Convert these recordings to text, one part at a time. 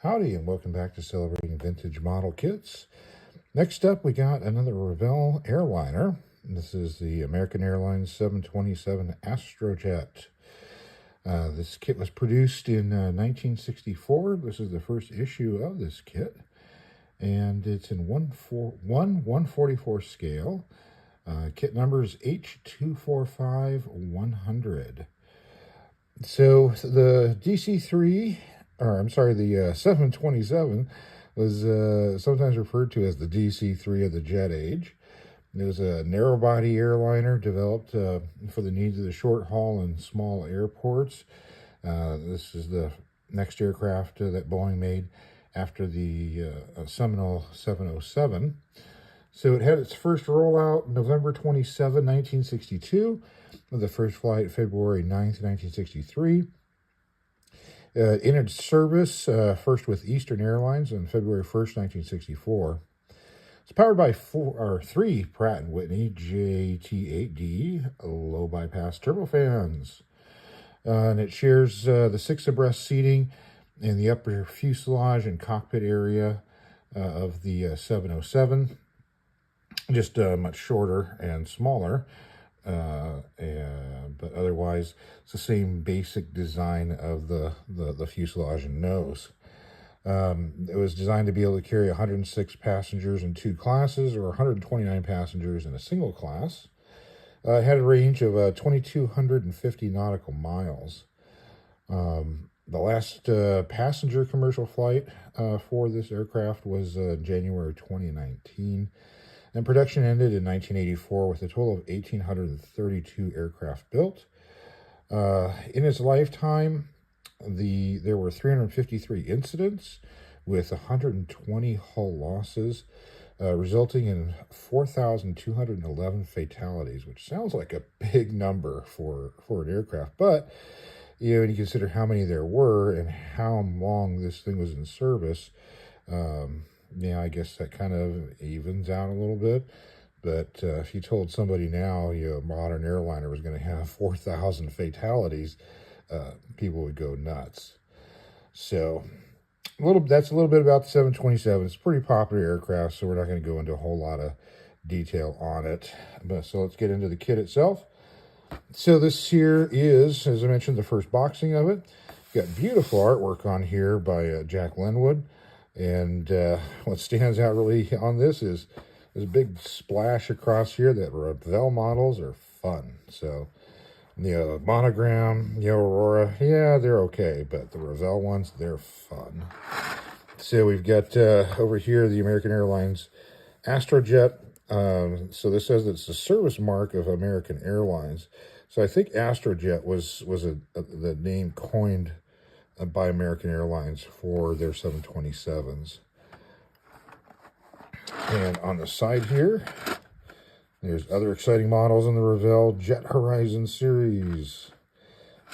Howdy, and welcome back to Celebrating Vintage Model Kits. Next up, we got another Revell airliner. This is the American Airlines 727 Astrojet. This kit was produced in 1964. This is the first issue of this kit, and it's in 1/144 scale. Kit number is H245100. So the DC-3, the 727 was sometimes referred to as the DC-3 of the jet age. It was a narrow-body airliner developed for the needs of the short haul and small airports. This is the next aircraft that Boeing made after the seminal 707. So it had its first rollout November 27, 1962, with the first flight February 9th, 1963. Entered service first with Eastern Airlines on February 1st, 1964. It's powered by three Pratt & Whitney JT8D low bypass turbofans. And it shares the 6 abreast seating in the upper fuselage and cockpit area of the 707. Just much shorter and smaller, but otherwise it's the same basic design of the fuselage and nose. It was designed to be able to carry 106 passengers in 2 classes, or 129 passengers in a single class. It had a range of 2,250 nautical miles. The last passenger commercial flight for this aircraft was January 2019. And production ended in 1984 with a total of 1,832 aircraft built. In its lifetime, there were 353 incidents with 120 hull losses, resulting in 4,211 fatalities, which sounds like a big number for an aircraft. But when you consider how many there were and how long this thing was in service, I guess that kind of evens out a little bit. But if you told somebody now, a modern airliner was going to have 4,000 fatalities, people would go nuts. So that's a little bit about the 727. It's a pretty popular aircraft, so we're not going to go into a whole lot of detail on it. So let's get into the kit itself. So this here is, as I mentioned, the first boxing of it. Got beautiful artwork on here by Jack Linwood. And what stands out really on this is there's a big splash across here that Revell models are fun. So, monogram, Aurora, yeah, they're okay, but the Revell ones, they're fun. So we've got over here the American Airlines Astrojet. So this says it's the service mark of American Airlines. So I think Astrojet was the name coined by American Airlines for their 727s. And on the side here, there's other exciting models in the Revell Jet Horizon series.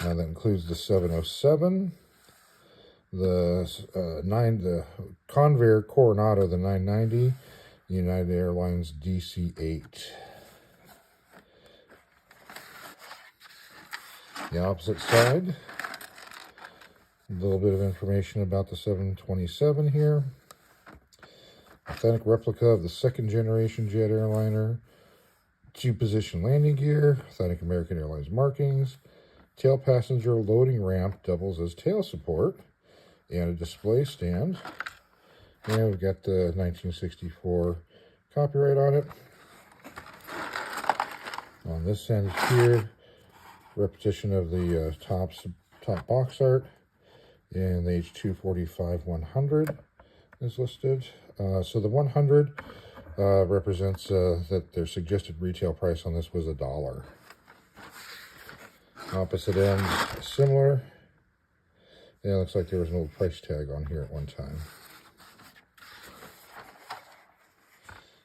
That includes the 707, the Convair Coronado, the 990, the United Airlines DC-8. The opposite side, a little bit of information about the 727 here. Authentic replica of the second generation jet airliner. 2-position landing gear. Authentic American Airlines markings. Tail passenger loading ramp doubles as tail support. And a display stand. And we've got the 1964 copyright on it. On this end here, repetition of the top box art. And the H245100 is listed. So the 100 represents that their suggested retail price on this was $1. Opposite end, similar. Yeah, it looks like there was an old price tag on here at one time.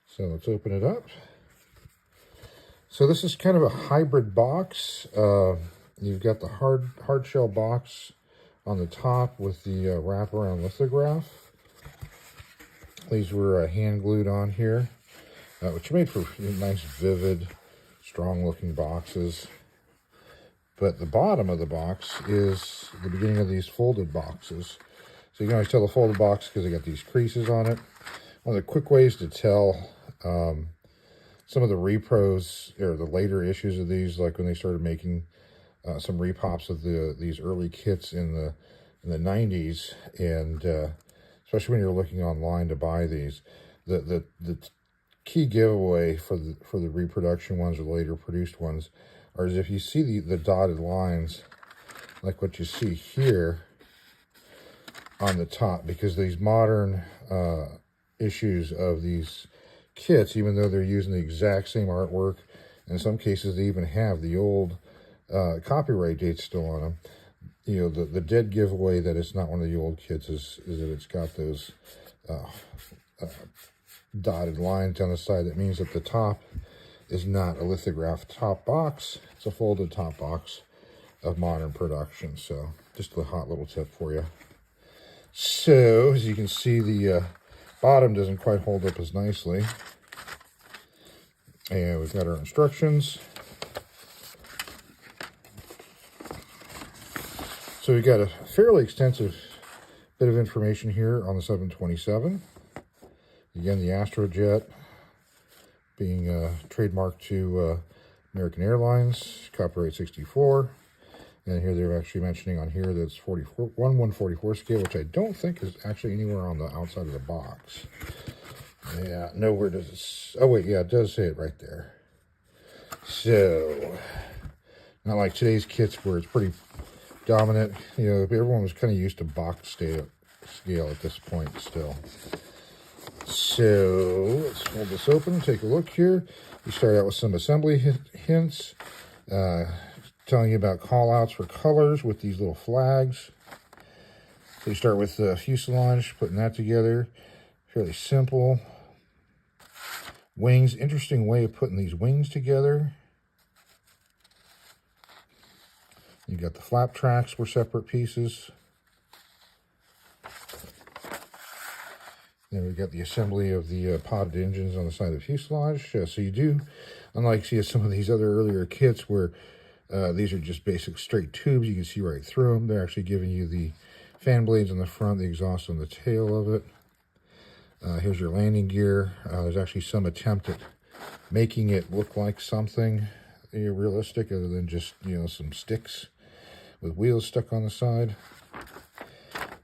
So let's open it up. So this is kind of a hybrid box. You've got the hard shell box on the top with the wraparound lithograph. These were hand glued on here, which made for nice, vivid, strong-looking boxes. But the bottom of the box is the beginning of these folded boxes. So you can always tell the folded box because they got these creases on it. One of the quick ways to tell some of the repros or the later issues of these, like when they started making some repops of these early kits in the 90s, and especially when you're looking online to buy these, the key giveaway for the reproduction ones or the later produced ones are is if you see the dotted lines, like what you see here on the top, because these modern issues of these kits, even though they're using the exact same artwork, in some cases they even have the old copyright dates still on them. You know, the dead giveaway that it's not one of the old kits is that it's got those dotted lines down the side. That means that the top is not a lithographed top box, it's a folded top box of modern production. So just a hot little tip for you. So as you can see, the bottom doesn't quite hold up as nicely, and we've got our instructions. So we've got a fairly extensive bit of information here on the 727. Again, the Astrojet being trademarked to American Airlines, copyright 64. And here they're actually mentioning on here that it's 1/144 scale, which I don't think is actually anywhere on the outside of the box. Yeah, nowhere does it. Oh, wait, yeah, it does say it right there. So, not like today's kits where it's pretty dominant. You know, everyone was kind of used to box scale at this point still. So, let's hold this open and take a look here. We start out with some assembly hints. Telling you about call-outs for colors with these little flags. So you start with the fuselage, putting that together. Fairly simple. Wings, interesting way of putting these wings together. You got the flap tracks were separate pieces. Then we've got the assembly of the podded engines on the side of the fuselage. So you do, unlike some of these other earlier kits where these are just basic straight tubes, you can see right through them. They're actually giving you the fan blades on the front, the exhaust on the tail of it. Here's your landing gear. There's actually some attempt at making it look like something realistic other than just, some sticks with wheels stuck on the side.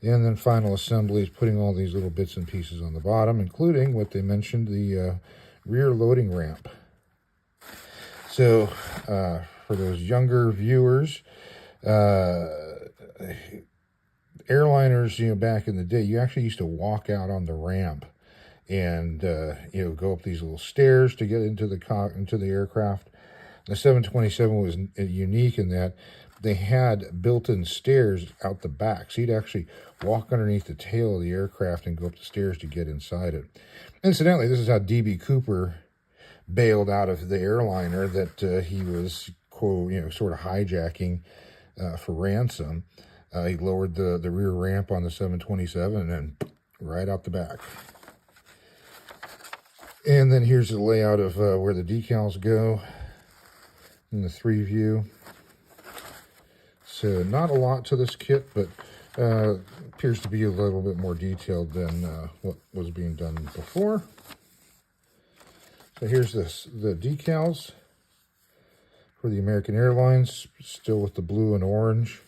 And then final assembly is putting all these little bits and pieces on the bottom, including what they mentioned, the rear loading ramp. So, for those younger viewers, airliners, back in the day, you actually used to walk out on the ramp and, go up these little stairs to get into the aircraft. The 727 was unique in that they had built-in stairs out the back. So you'd actually walk underneath the tail of the aircraft and go up the stairs to get inside it. Incidentally, this is how D.B. Cooper bailed out of the airliner that he was, quote, sort of hijacking for ransom. He lowered the rear ramp on the 727 and then right out the back. And then here's the layout of where the decals go in the 3 view. So not a lot to this kit, but appears to be a little bit more detailed than what was being done before. So here's the decals for the American Airlines, still with the blue and orange,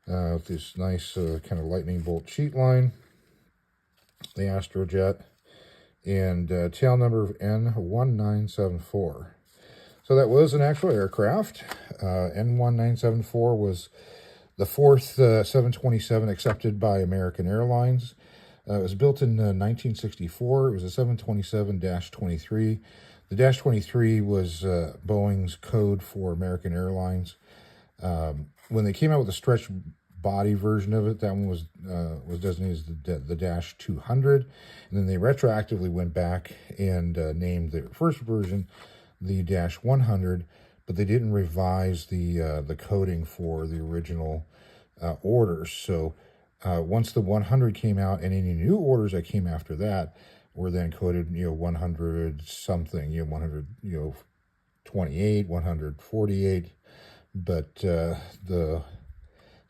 with this nice kind of lightning bolt sheet line. The Astrojet, and tail number of N1974. So that was an actual aircraft. N1974 was the 4th 727 accepted by American Airlines. It was built in 1964. It was a 727-23. The -23 was Boeing's code for American Airlines. When they came out with the stretch body version of it, that one was designated as the -200, and then they retroactively went back and named the first version the -100, but they didn't revise the coding for the original orders. So once the 100 came out, and any new orders that came after that were then coded, 100 something, 128, 148, but the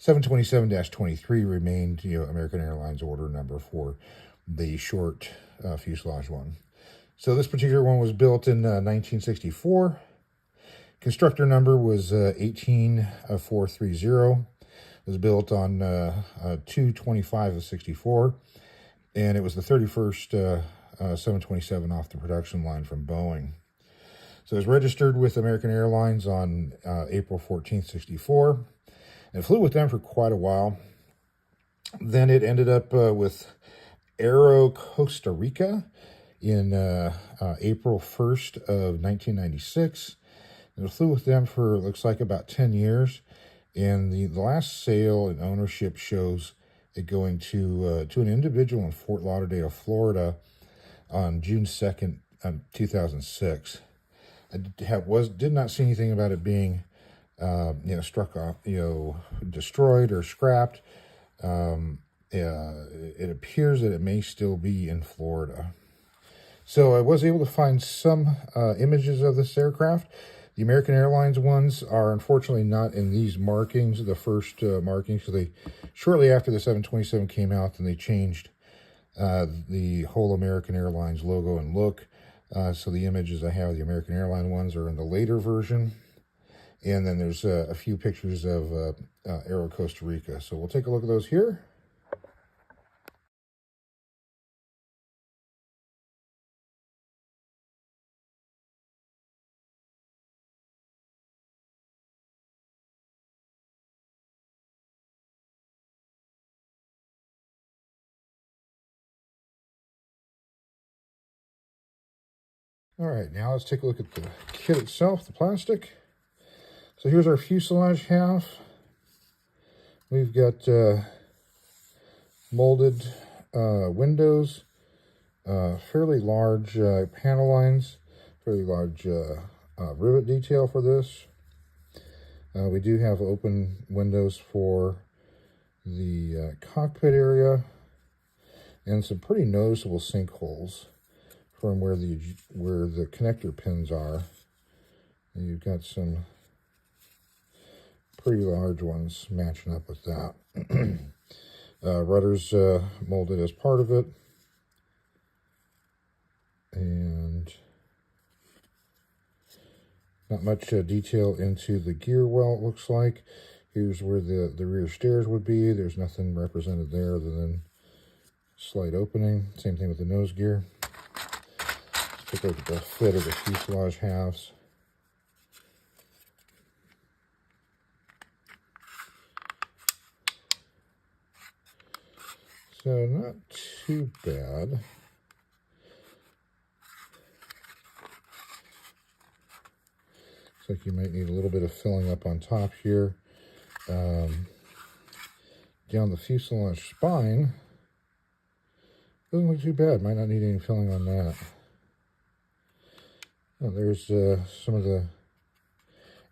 727-23 remained, American Airlines order number for the short fuselage one. So this particular one was built in 1964. Constructor number was 18430. It was built on 2/25 of 64, and it was the 31st 727 off the production line from Boeing. So it was registered with American Airlines on April 14th, 64, and flew with them for quite a while. Then it ended up with Aero Costa Rica in April 1st of 1996. And it flew with them for, looks like, about 10 years. And the last sale and ownership shows it going to an individual in Fort Lauderdale, Florida on June 2nd, 2006. I did not see anything about it being struck off, destroyed or scrapped. It appears that it may still be in Florida. So I was able to find some images of this aircraft. The American Airlines ones are unfortunately not in these markings, the first markings. So shortly after the 727 came out, then they changed the whole American Airlines logo and look. So the images I have of the American Airlines ones are in the later version. And then there's a few pictures of Aero Costa Rica. So we'll take a look at those here. All right, now let's take a look at the kit itself, the plastic. So here's our fuselage half. We've got molded windows, fairly large panel lines, fairly large rivet detail for this. We do have open windows for the cockpit area and some pretty noticeable sinkholes from where the connector pins are. And you've got some pretty large ones matching up with that. Rudders molded as part of it. And not much detail into the gear well, it looks like. Here's where the rear stairs would be. There's nothing represented there other than slight opening. Same thing with the nose gear. Let's take a look at the fit of the fuselage halves. So not too bad. Looks like you might need a little bit of filling up on top here. Down the fuselage spine, doesn't look too bad. Might not need any filling on that. Oh, there's some of the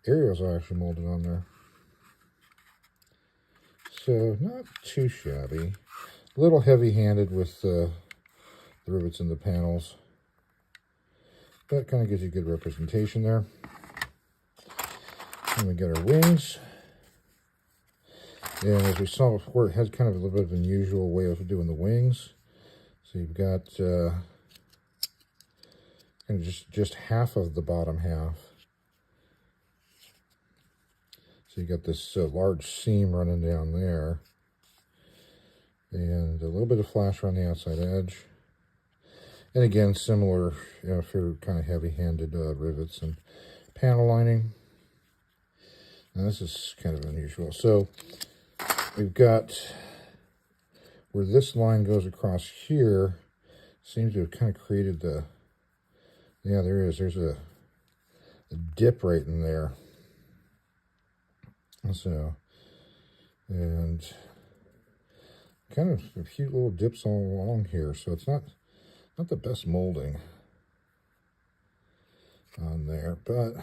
aerials are actually molded on there. So not too shabby. A little heavy-handed with the rivets in the panels. That kind of gives you good representation there. And we got our wings. And as we saw before, it has kind of a little bit of an unusual way of doing the wings. So you've got kind of just half of the bottom half. So you got this large seam running down there. And a little bit of flash on the outside edge. And again, similar, for kind of heavy-handed rivets and panel lining. Now this is kind of unusual. So we've got where this line goes across here, seems to have kind of created the, yeah, there is. There's a dip right in there. So, and kind of a few little dips all along here. So it's not the best molding on there, but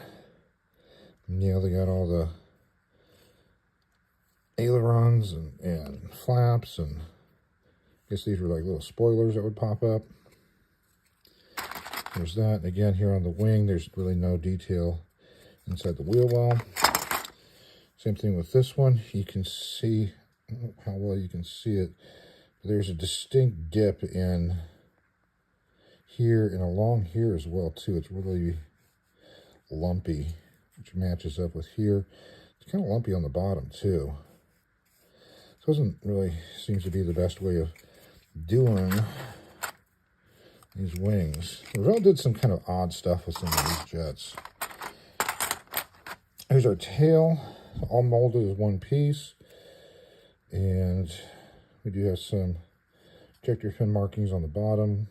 yeah, they got all the ailerons and flaps, and I guess these were like little spoilers that would pop up. There's that. And again, here on the wing, there's really no detail inside the wheel well. Same thing with this one. You can see, I don't know how well you can see it, but there's a distinct dip in here and along here as well too. It's really lumpy, which matches up with here. It's kind of lumpy on the bottom too. This doesn't really seems to be the best way of doing these wings. Revell did some kind of odd stuff with some of these jets. Here's our tail, all molded as one piece. And we do have some ejector fin markings on the bottom.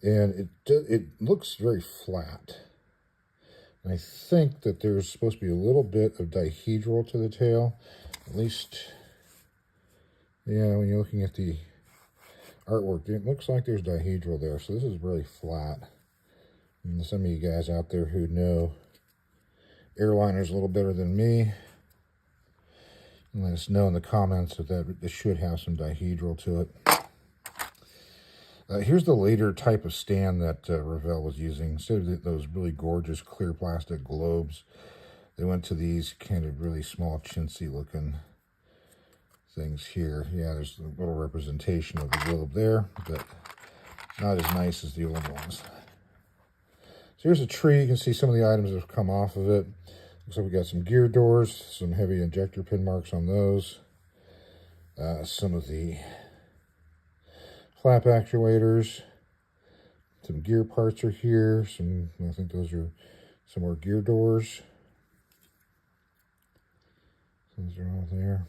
And it looks very flat. And I think that there's supposed to be a little bit of dihedral to the tail. At least, yeah, when you're looking at the artwork, it looks like there's dihedral there. So this is really flat. And some of you guys out there who know airliners a little better than me, let us know in the comments that it should have some dihedral to it. Here's the later type of stand that Revell was using. Instead of those really gorgeous clear plastic globes, they went to these kind of really small, chintzy looking things here. Yeah, there's a little representation of the globe there, but not as nice as the old ones. So here's a tree. You can see some of the items that have come off of it. Looks like we got some gear doors, some heavy injector pin marks on those. Some of the flap actuators. Some gear parts are here. I think those are some more gear doors. Those are all there.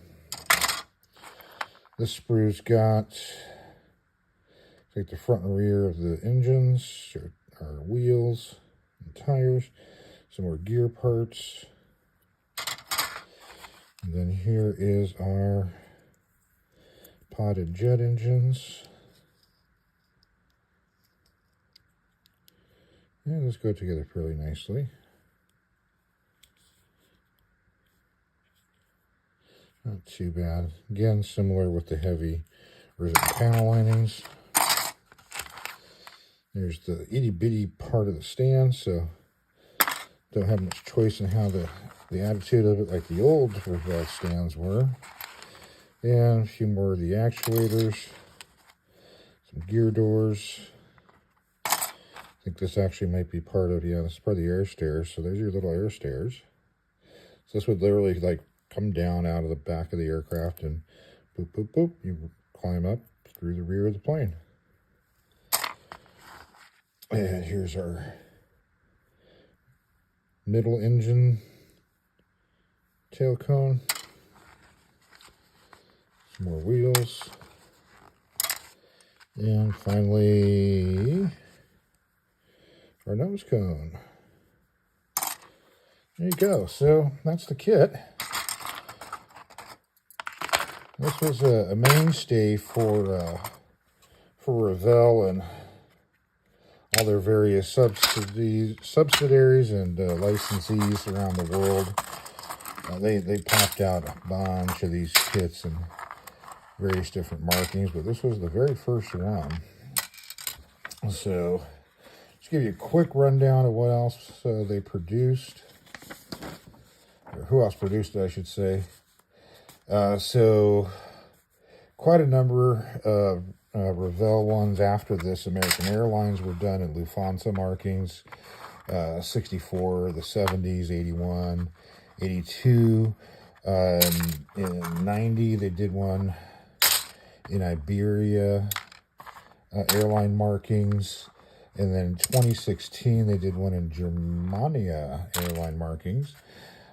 This sprue's got, like, the front and rear of the engines, our wheels and tires. Some more gear parts. And then here is our potted jet engines. And those go together fairly nicely. Not too bad. Again, similar with the heavy resin panel linings. There's the itty bitty part of the stand, so don't have much choice in how the attitude of it, like the old Revell stands were. And a few more of the actuators, some gear doors. I think this actually might be part of, yeah, this is part of the air stairs. So there's your little air stairs. So this would literally like come down out of the back of the aircraft and boop, boop, boop. You climb up through the rear of the plane. And here's our middle engine tail cone. Some more wheels. And finally, our nose cone. There you go. So that's the kit. This was a mainstay for Revell and all their various subsidiaries and licensees around the world. They popped out a bunch of these kits and various different markings, but this was the very first one. So, just give you a quick rundown of what else they produced, or who else produced it, I should say. So, quite a number of Revell ones after this. American Airlines were done in Lufthansa markings. 64, the 70s, 81, 82. In 90, they did one in Iberia airline markings. And then in 2016, they did one in Germania airline markings.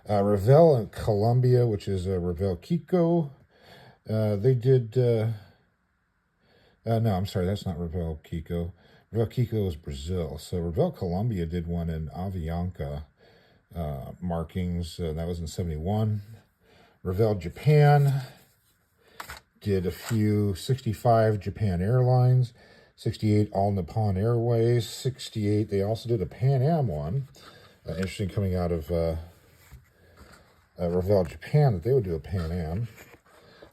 Revell in Colombia, which is Revell Kiko. They did... no, I'm sorry, that's not Revell Kiko. Revell Kiko is Brazil. So Revell Colombia did one in Avianca markings. That was in 71. Revell Japan did a few. 65 Japan Airlines. 68 All Nippon Airways. 68, they also did a Pan Am one. Interesting, coming out of Revell Japan, that they would do a Pan Am.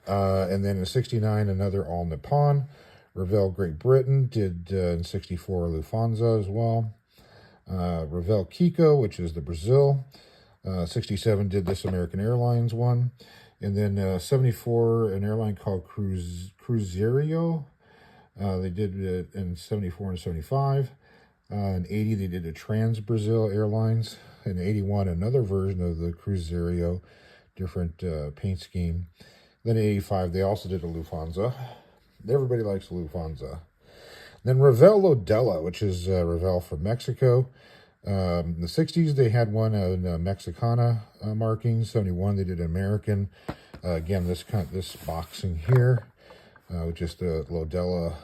And then in 69, another All Nippon. Revell Great Britain did in 64 Lufthansa as well. Revell Kiko, which is the Brazil. 67 did this American Airlines one. And then 74, an airline called Cruzeiro. They did it in 74 and 75. In 80, they did a Trans-Brazil Airlines. In 81, another version of the Cruzeiro, different paint scheme. Then in 85, they also did a Lufthansa. Everybody likes Lufthansa. Then Revell Lodella, which is Revell from Mexico. In the 60s, they had one on Mexicana markings. 71, they did American. Again, this boxing here, with just the Lodella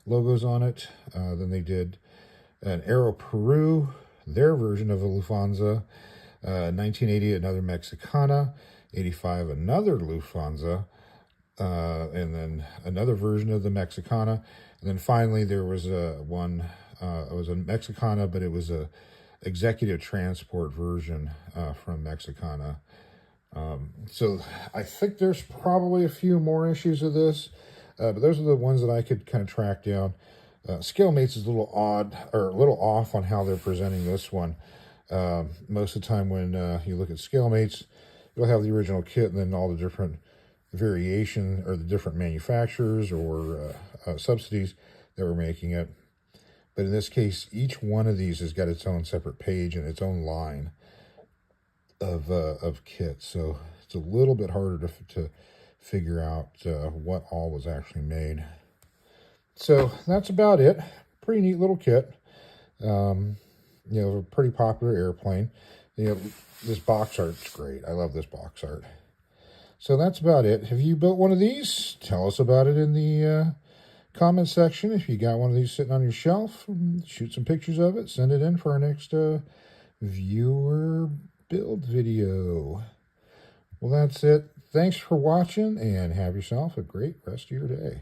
logos on it. Then they did an Aero Peru, their version of a Lufthansa. 1980, another Mexicana. 85, another Lufthansa. And then another version of the Mexicana. And then finally, there was one. It was a Mexicana, but it was a executive transport version from Mexicana. So I think there's probably a few more issues of this, but those are the ones that I could kind of track down. ScaleMates is a little odd, or a little off on how they're presenting this one. Most of the time when you look at ScaleMates, you'll have the original kit and then all the different variation or the different manufacturers or subsidies that were making it. But in this case, each one of these has got its own separate page and its own line of kits. So it's a little bit harder to figure out what all was actually made. So that's about it. Pretty neat little kit. You know, a pretty popular airplane. You know, this box art's great. I love this box art. So that's about it. Have you built one of these? Tell us about it in the comment section. If you got one of these sitting on your shelf, shoot some pictures of it. Send it in for our next viewer build video. Well, that's it. Thanks for watching, and have yourself a great rest of your day.